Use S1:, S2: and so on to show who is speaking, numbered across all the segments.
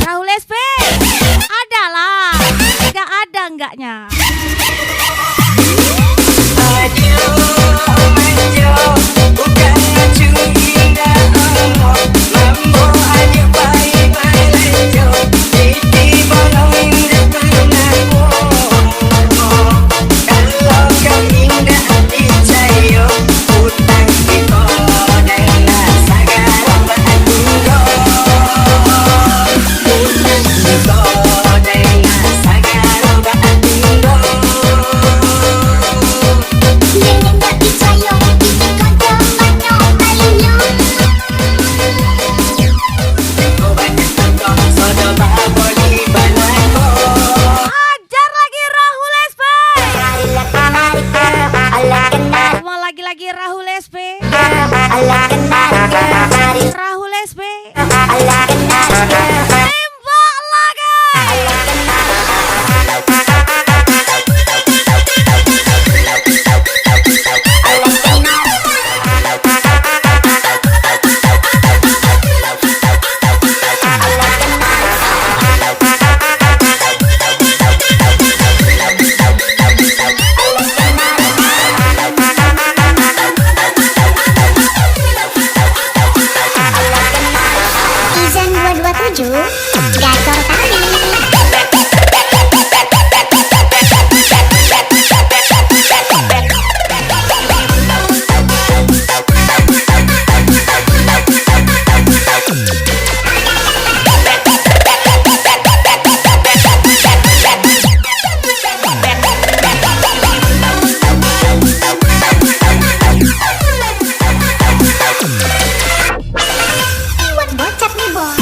S1: Rahul SP. Adalah. Gak ada enggaknya. Lagi Rahul SP. Rahul SP. Tembak lagi.
S2: Gacor tadi. Bocap nih bos.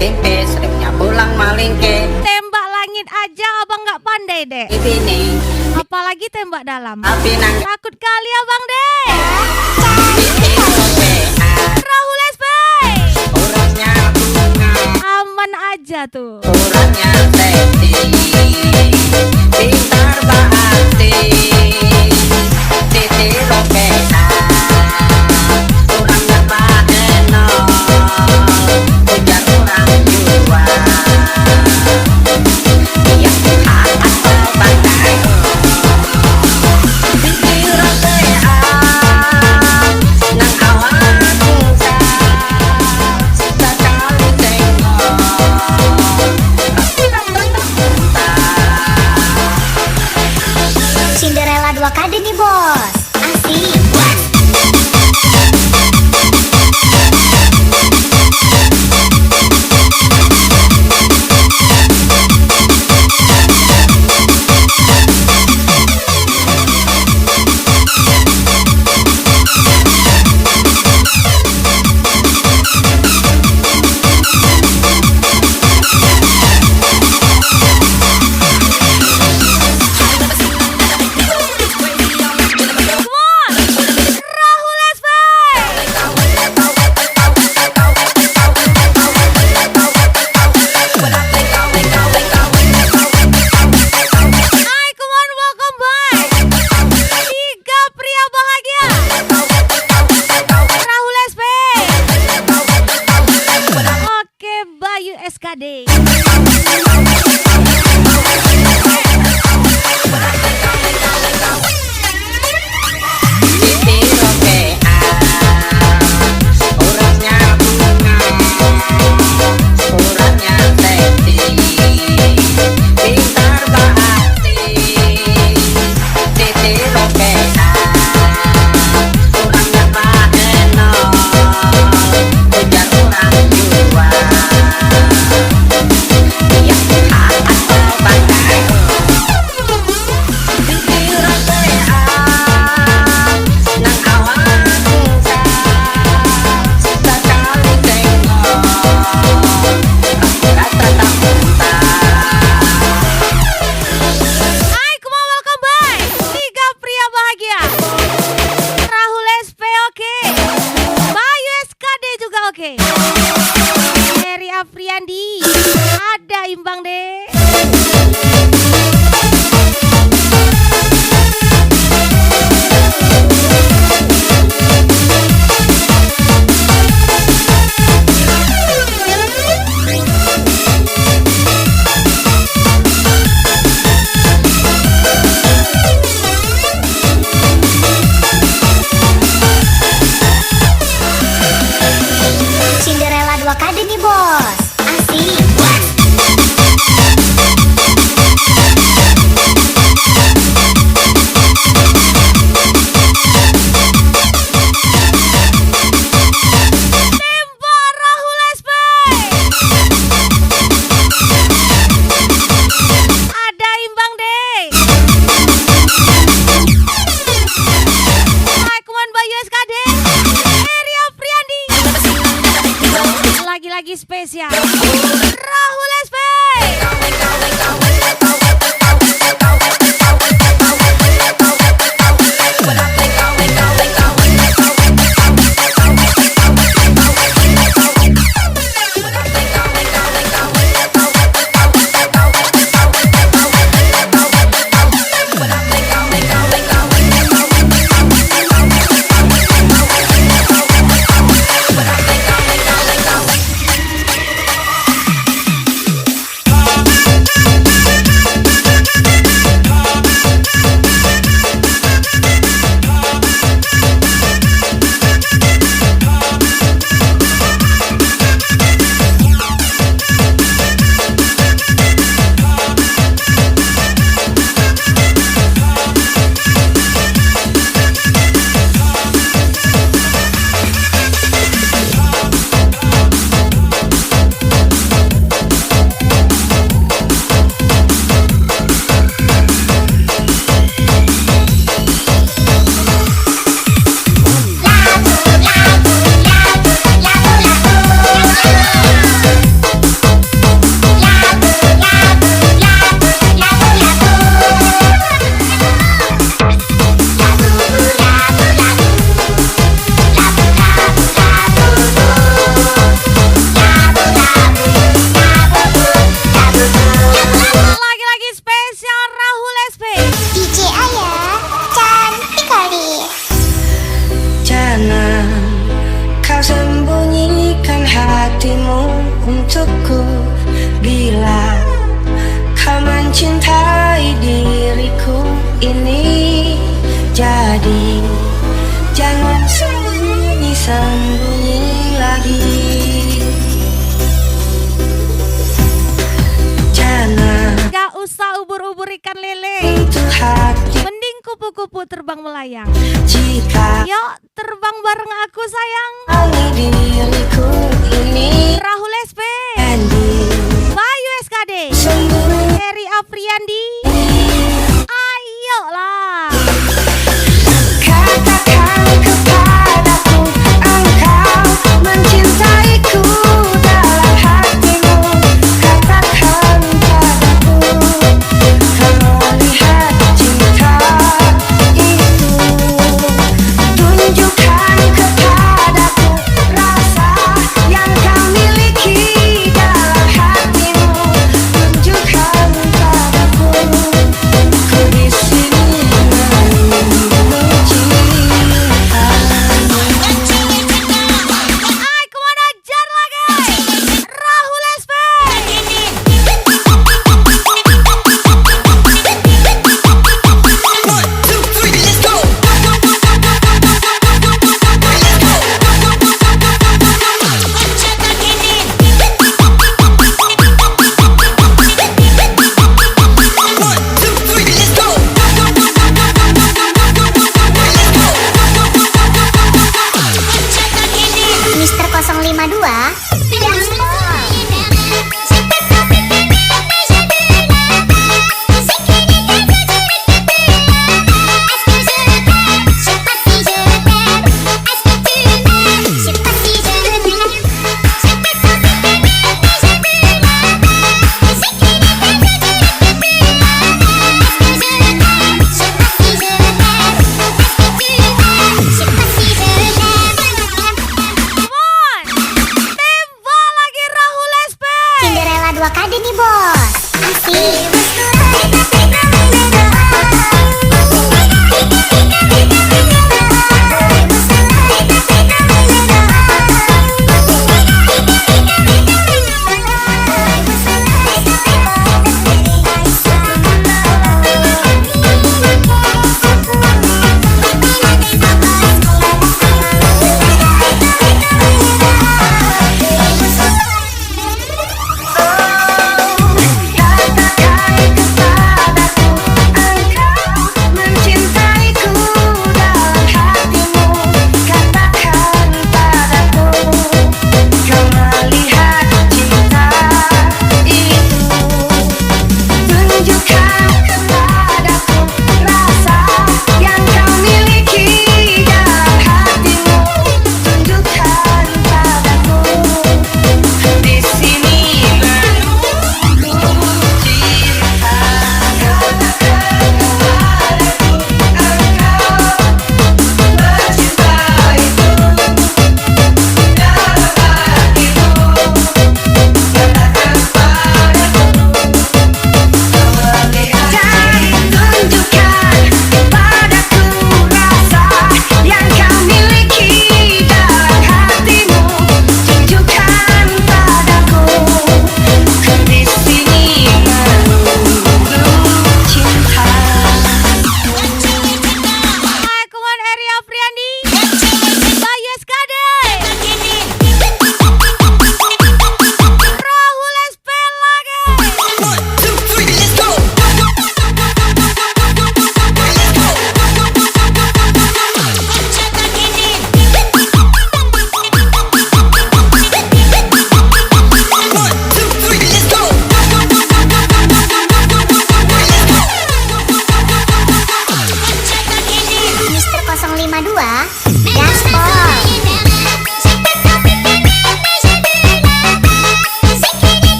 S3: tempe, seringnya pulang malingke.
S1: Tembak langit aja abang nggak pandai deh.
S3: Ini
S1: apalagi tembak dalam.
S3: api nang
S1: Takut kali abang deh. Rahul SP.
S3: urutnya bunga,
S1: Aman aja tuh.
S3: urutnya sexy, pintar bahati, titi ropena, orangnya padeno, ujar orang jua, yang akan berbantai. Titi ropena, nang awak muda.
S1: SKD.
S3: Titi rokean, uratnya bunga, uratnya teti, pintar bahati. Titi rokean, uratnya Pak Eno, ujar orang jua. Iya, atau bangkai. Titi rokean, nang awan sa sekali tengok rasa tak muntah.
S1: Hai, kumau, welcome back. Tiga pria bahagia. Rahul SP oke. Bayu SKD juga oke. Heri Afriandi. Ada imbang deh.
S2: Cinderella 2 kade nih bos. Asik.
S1: Tembak Rahul SP. Ada imbang deh. Hai, kuman Bayu SKD. Heri Afriandi. Lagi-lagi spesial. Rahul SP. Lagi-lagi spesial Rahul SP.
S2: DJ Aya, cantik kali.
S4: Jangan kau sembunyikan hatimu untukku. Bila kau mencintai diriku ini, jadi jangan sembunyi-sembunyi lagi. Jangan
S1: Gak usah ubur-ubur ikan lele.
S4: untuk hati
S1: Mending kupu-kupu terbang melayang.
S4: jika
S1: Yuk terbang bareng aku sayang.
S4: kau diriku ini
S1: Rahul SP.
S4: jadi
S1: Bayu SKD.
S4: sembunyi.
S1: Heri Afriandi. Ayolah.
S4: Katakan kepadaku, engkau mencintaiku dalam hatimu. Katakan padaku, kau melihat cinta itu. Tunjukkan kepadaku rasa yang
S1: Tembak lagi Rahul SP.
S2: Cinderella 2 KD nih bos. Asik.
S4: Katakan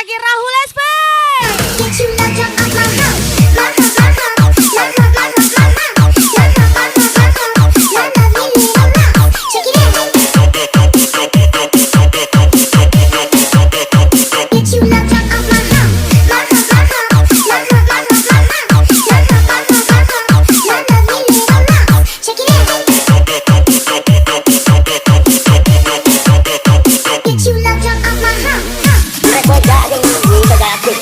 S1: lagi Rahul SP.
S2: Get you love drunk off my house. My house, my house. My house, my house, my house. My house, my house, my house. My love me in your mouth. Check it out. Get you love drunk off my house. My house, my house. My house, my house, my house. My house, my house, my house. My love me in your mouth. Check it out. Get you love drunk off my house.
S3: Rekodaan, di kagaki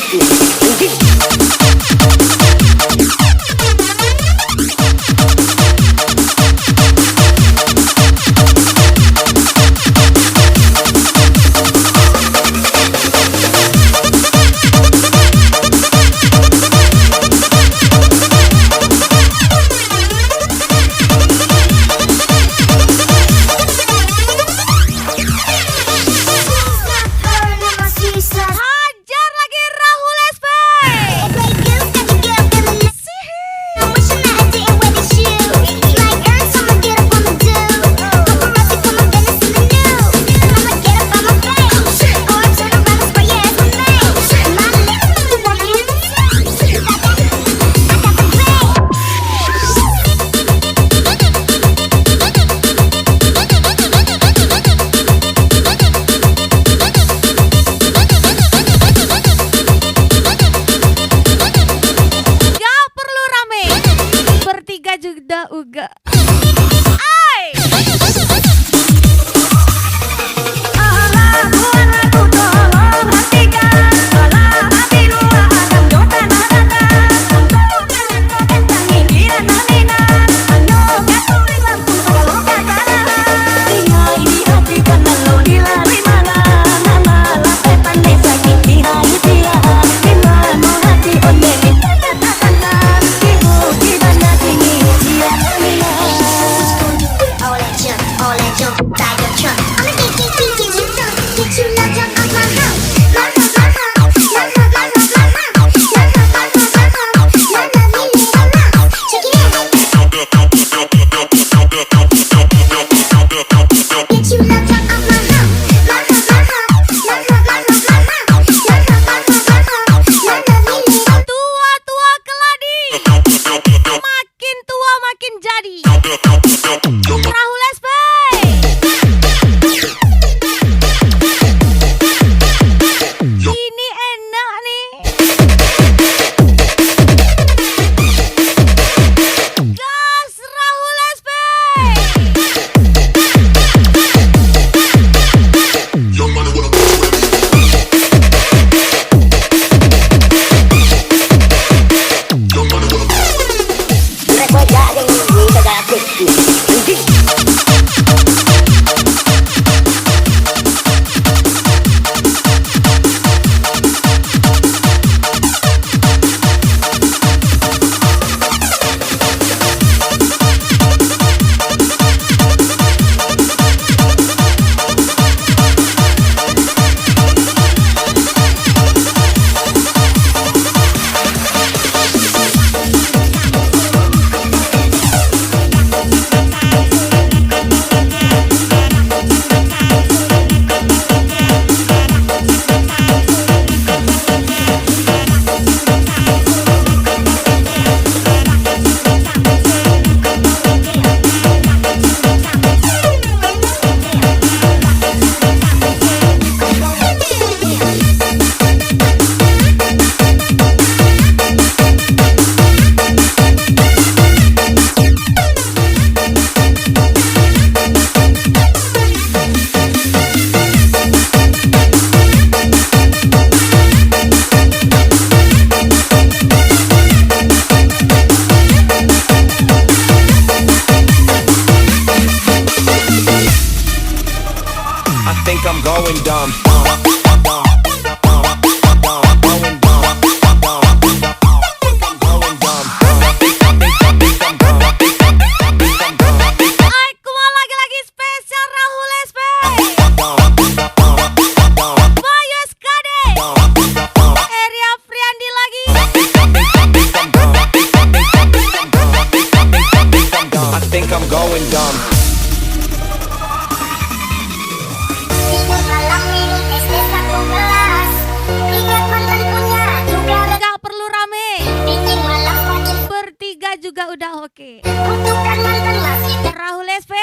S1: udah oke.
S2: Untukkan mantan masih
S1: Rahul SP,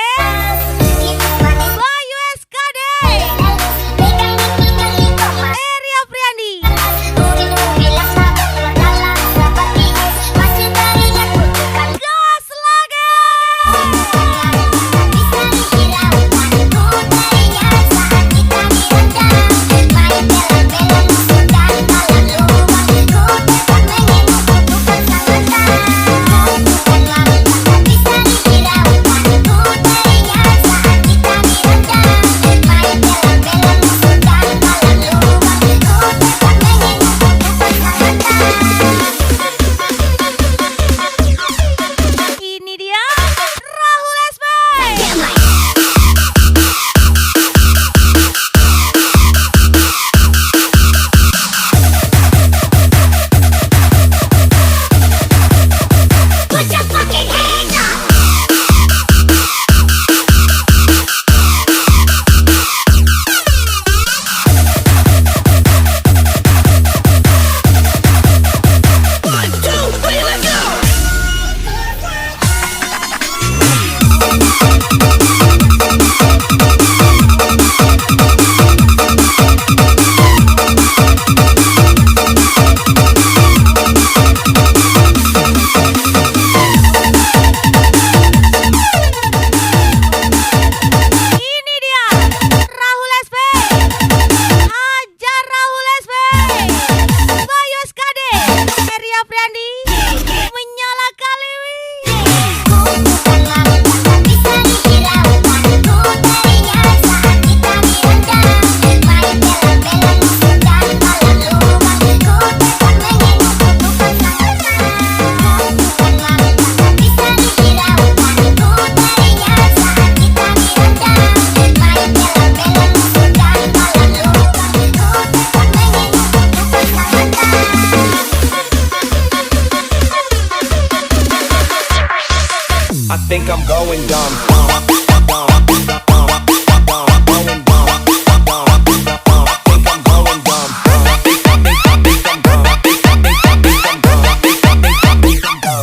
S2: terkini manis.
S1: Bayu SKD,
S2: Pegang giginya itu mas.
S1: Eri Afriandi,
S2: Dulu bilang sahabat adalah seperti es. Masih teringat kutukan
S1: gas lagi.
S2: bisa dihiraukan. Ku teringat saat kita direndam. Main bela-bela musuh dan malam lubang. Ku tetap mengingat kutukan sang mantan. Kutukan lama tak bisa dihiraukan. Ku teringat saat kita direndam. Main bela-bela musuh dan malam lubang. Ku tetap mengingat kutukan sang mantan.
S1: Ini dia Rahul SP.
S2: Put your fucking hands up.
S1: Ini dia Rahul SP. Hajar Rahul SP. Bayu SKD, Eri Afriandi, menyala kaliwi.
S2: Kutukan lama tak bisa dihiraukan. Ku teringat saat kita direndam. Main bela-bela musuh dan malam lubang. Ku tetap mengingat kutukan sang mantan. Kutukan lama tak bisa dihiraukan. Ku teringat saat kita direndam. Main bela-bela musuh dan malam lubang. Ku tetap mengingat kutukan sang mantan.
S5: I think I'm going dumb.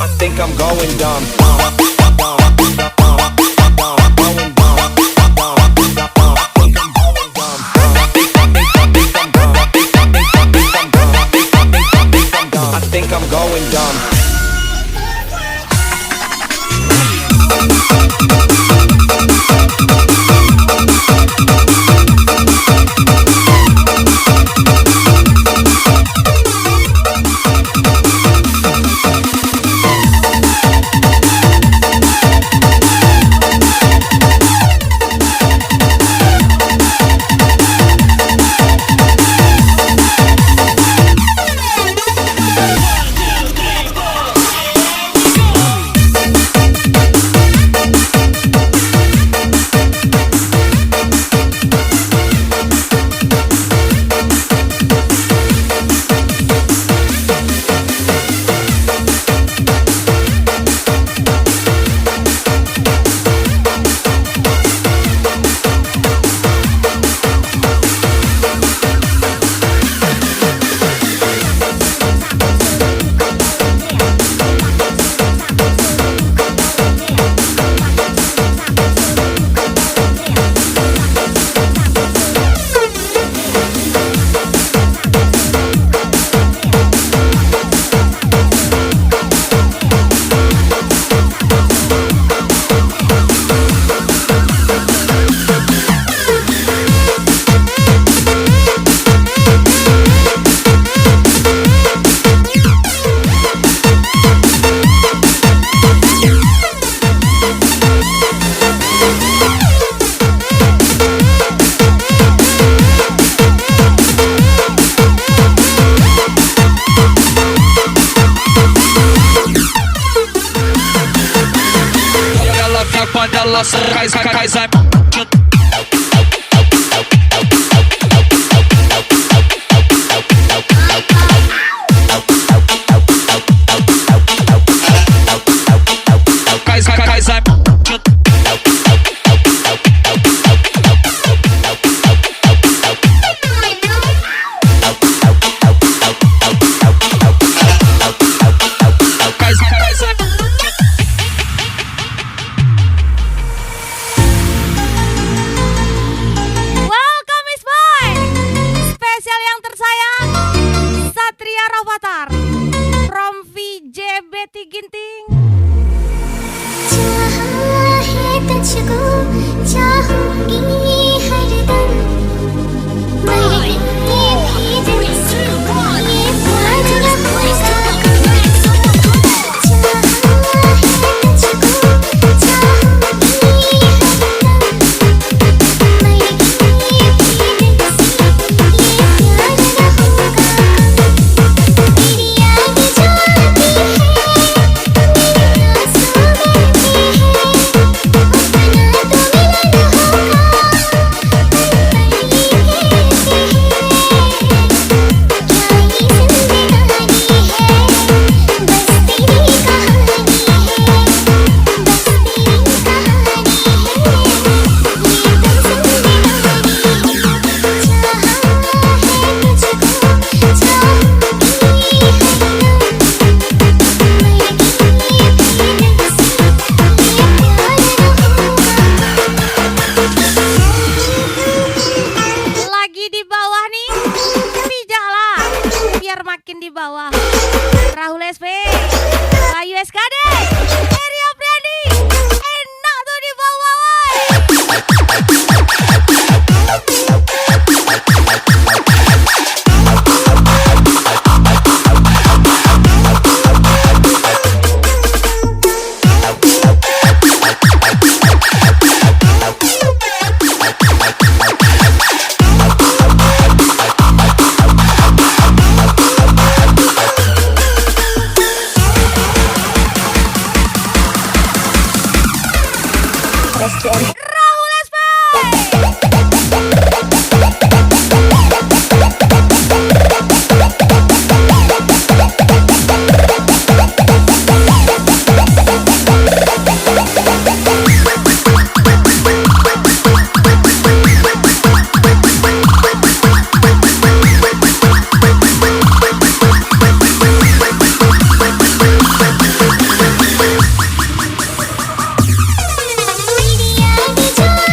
S5: I think I'm going dumb. I think I'm going dumb.
S6: Ela Kaiser
S1: Rafathar from VJBT Ginting.
S2: चाहा है तुझको चाहूंगी हरदम मरेंगे भी दिल से ये प्यार न होगा चाहा है तुझको चाहूंगी हरदम मरेंगे भी दिल से ये प्यार न होगा तेरी याद जो आती है मेरी आंसू बहती है अपना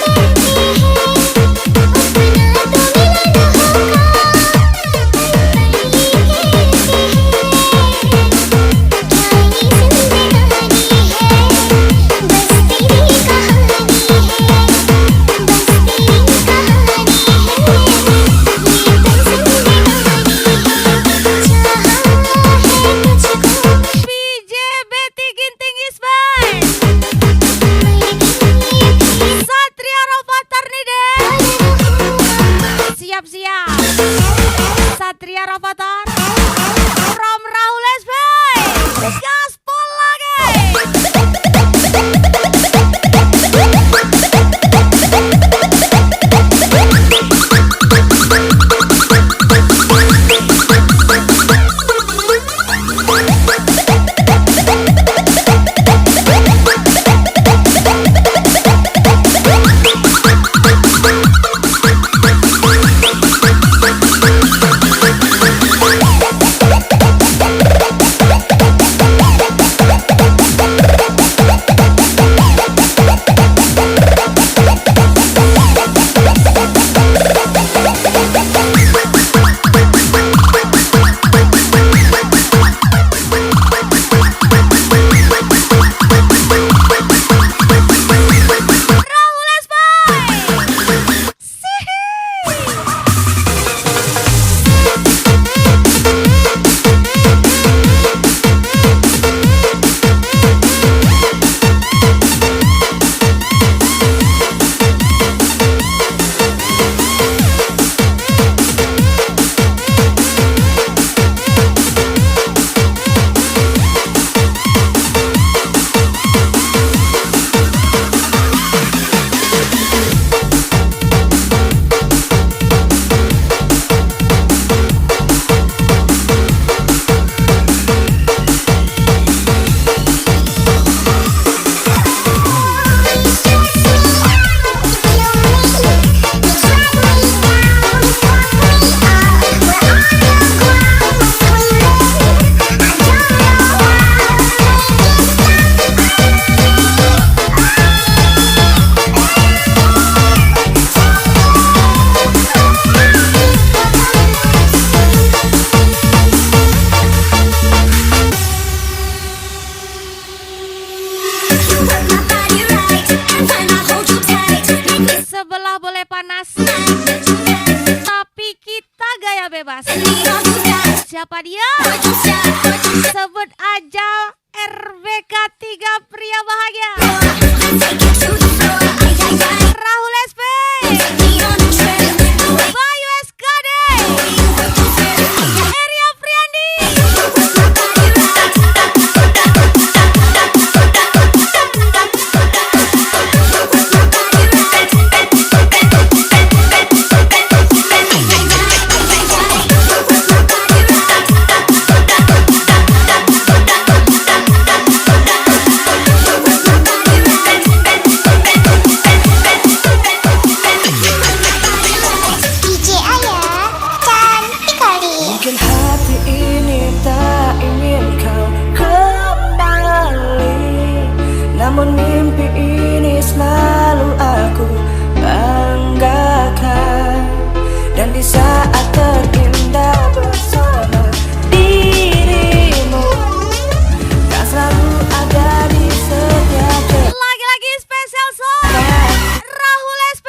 S2: तो मिलन
S1: bebas. Siapa dia? Sebut aja RBK 3 pria bahagia. Rahul SP, Bayu SKD, Eria Friandi.
S2: DJ Ayah cantik kali.
S4: Mungkin hati ini tak ingin kau kembali, namun mimpi ini selalu aku banggakan. Dan di saat terindah bersama dirimu, tak selalu ada di setiap detik.
S1: Lagi-lagi spesial song Rahul SP.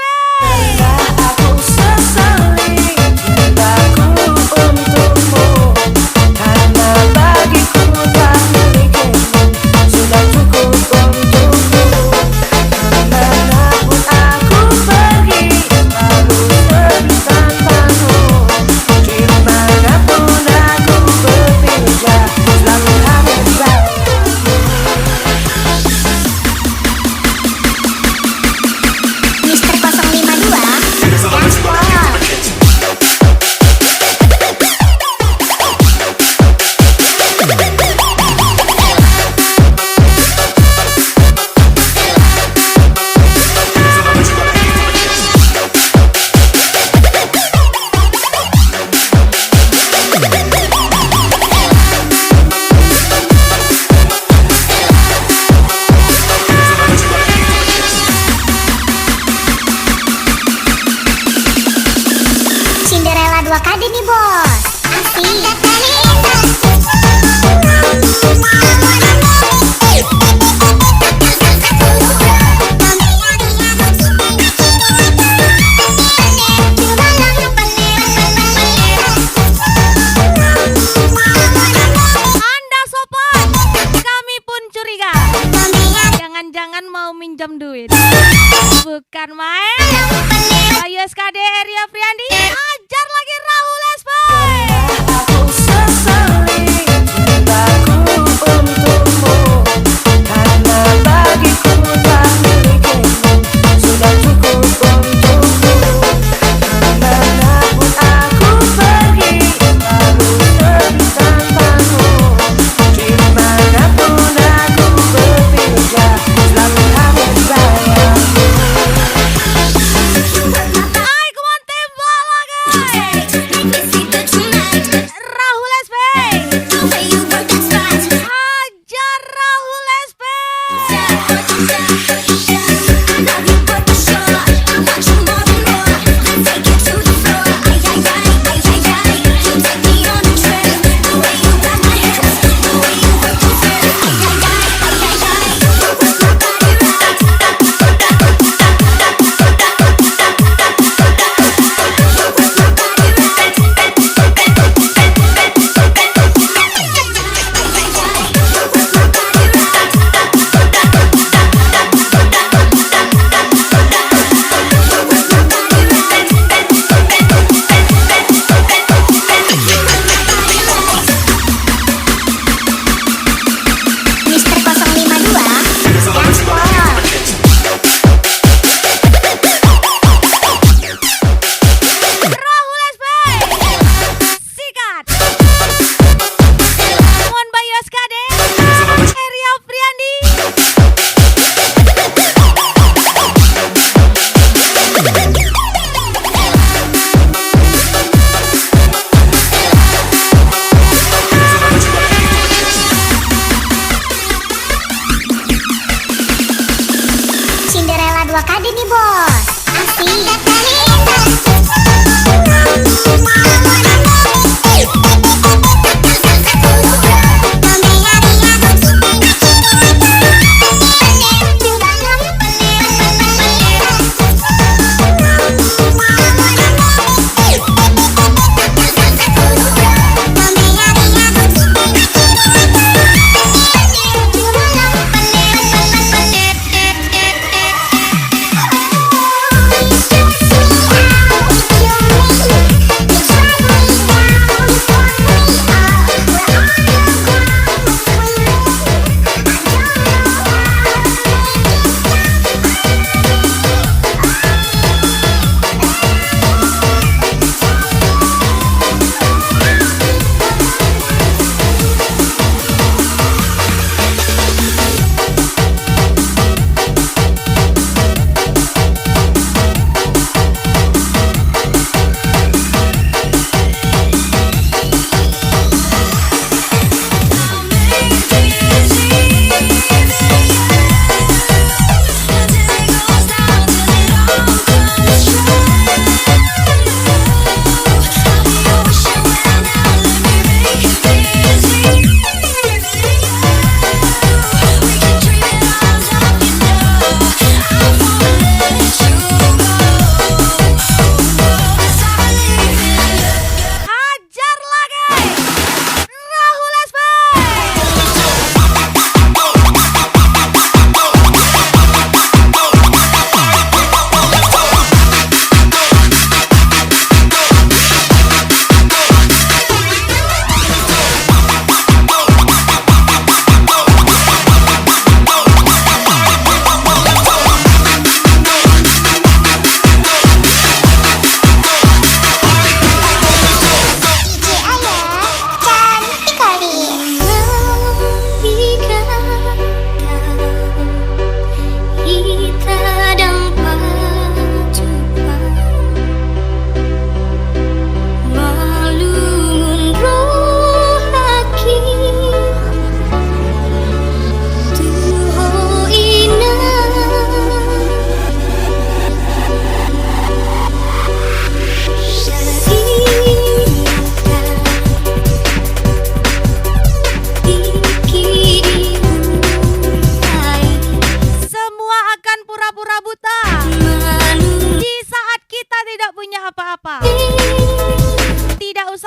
S4: Aku sesali cintaku untukmu, karena bagiku tak milikimu sudah cukup untukmu. Kemanapun aku pergi, selalu sepi tanpamu. Dimanapun aku berpijak, selalu hanya sayangmu.
S2: Mister 052 Gaspol. Cinderella 2 KD nih bos.
S1: Anda sopan, kami pun curiga. Jangan-jangan mau minjam duit. Bukan main. Bayu SKD, Eria Friandi, ajar lagi Rahul SP.
S4: Aku sesali cintaku untukmu, karena bagiku tak milikimu sudah cukup untukmu. Kemanapun aku pergi, selalu sepi tanpamu. Dimanapun aku berpijak, selalu hanya sayangmu.
S1: Ay, kuman tembak lagi. Rahul SP, ajar Rahul SP.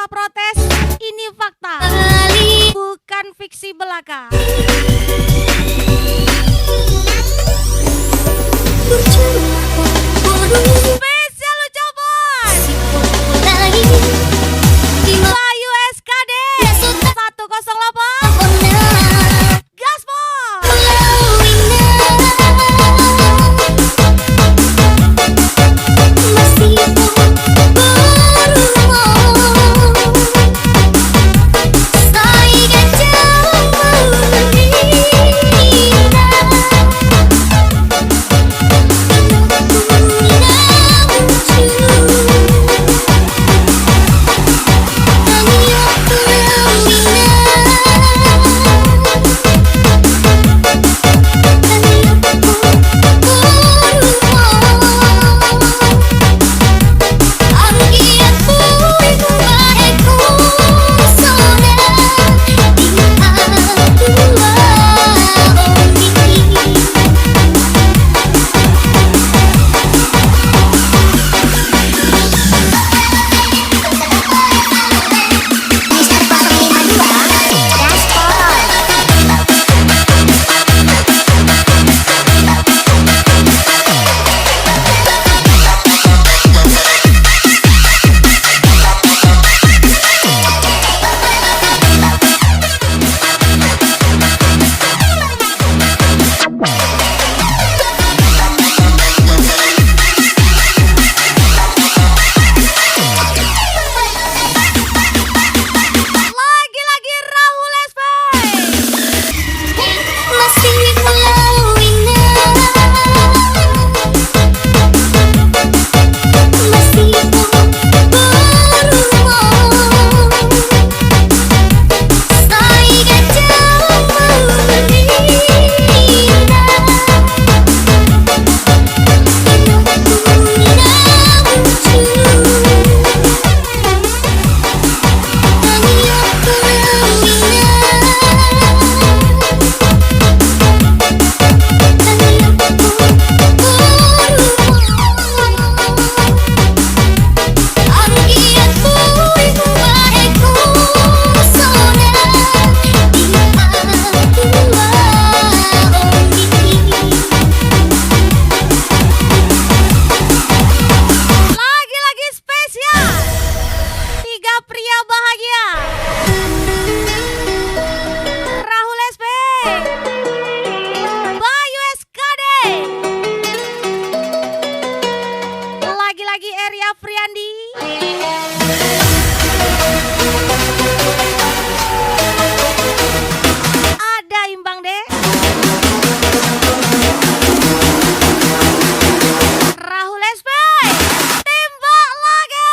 S1: usah protes, ini fakta, bukan fiksi belaka. Spesial ucapan Bayu SKD 108 Gaspol. Lagi-lagi Rahul SP. Lagi-lagi spesial 3 pria bahagia Rahul SP, Bayu SKD, lagi-lagi Eria Friandi. Ada imbang deh Rahul SP, tembak lagi.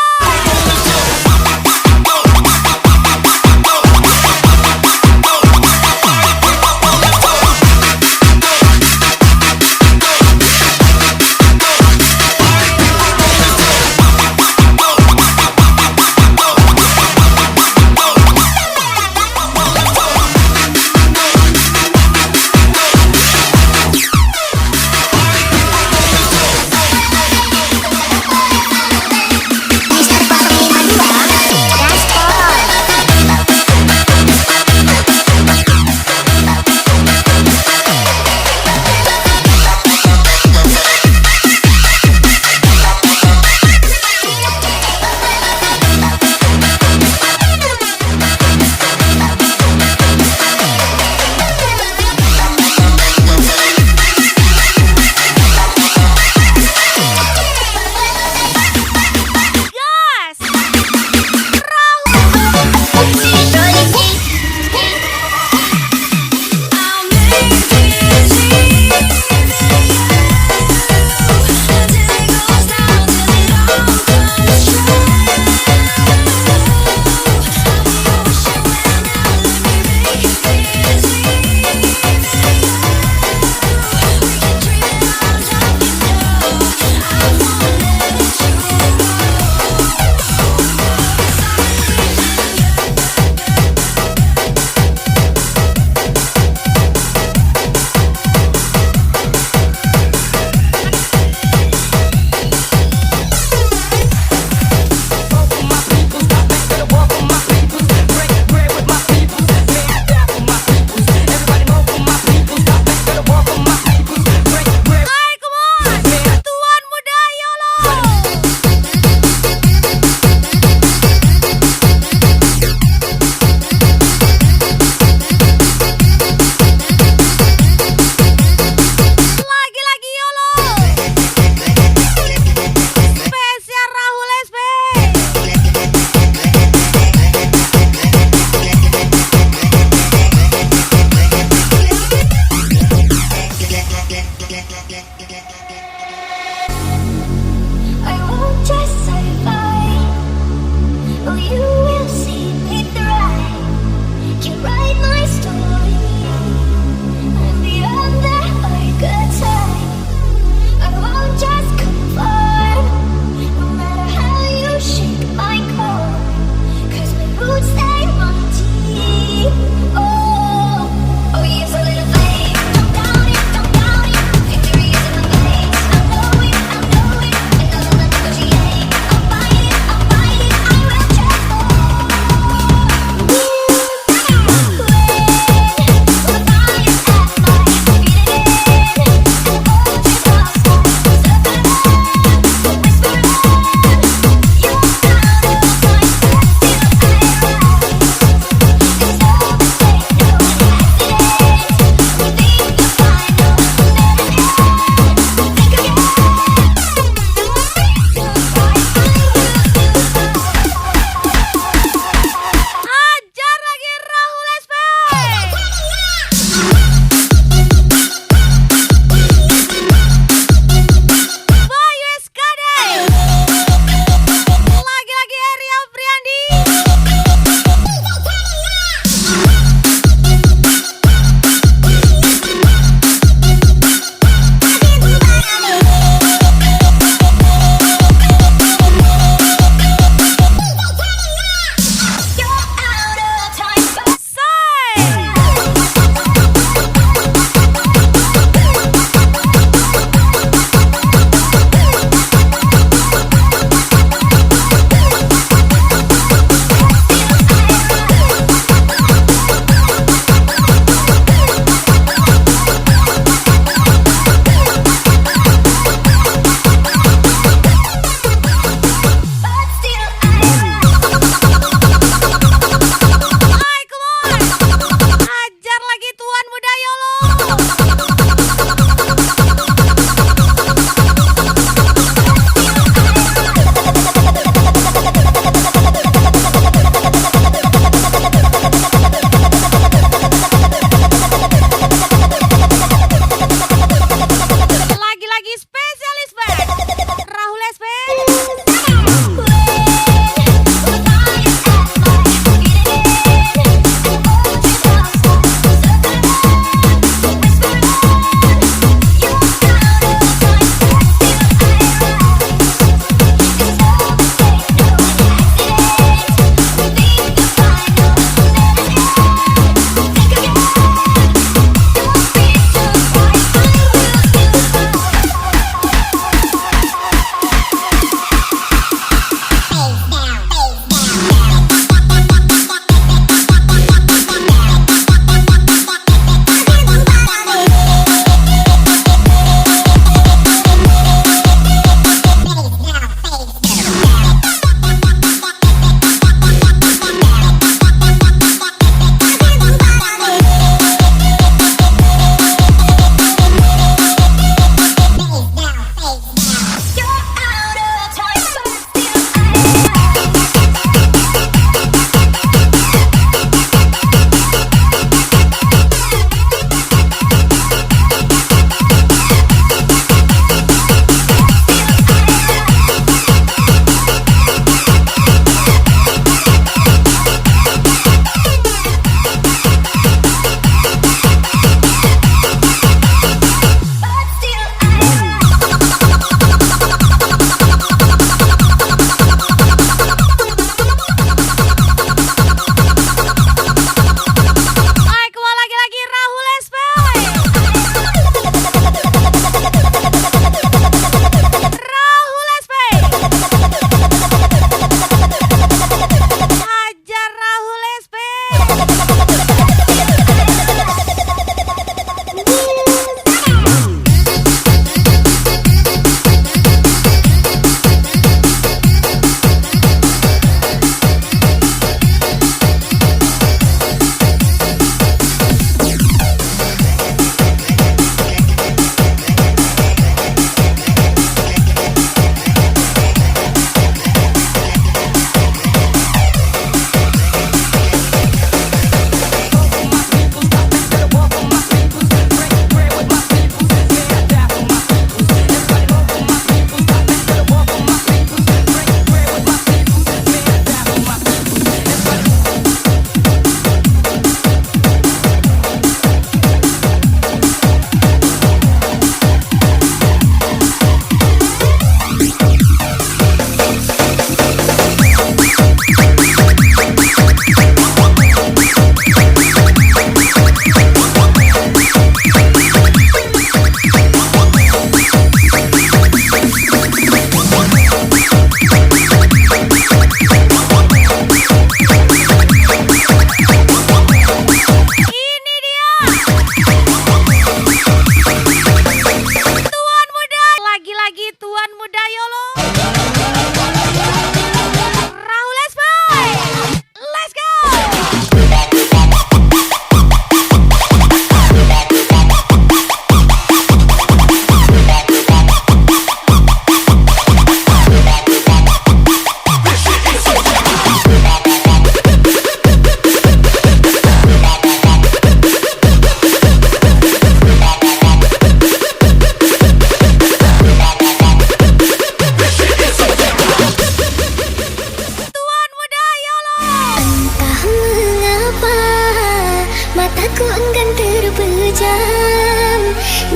S2: Mataku enggan terpejam,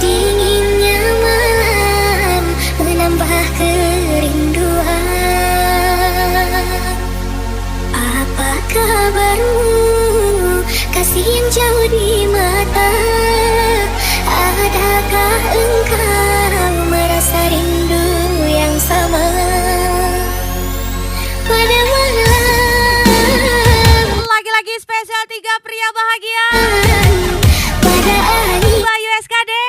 S2: dinginnya malam menambah kerinduan. Apa kabarmu, kasih yang jauh di mata? Adakah engkau merasa rindu yang sama pada malam?
S1: Lagi-lagi spesial 3 pria bahagia
S2: Pada hari
S1: Bayu SKD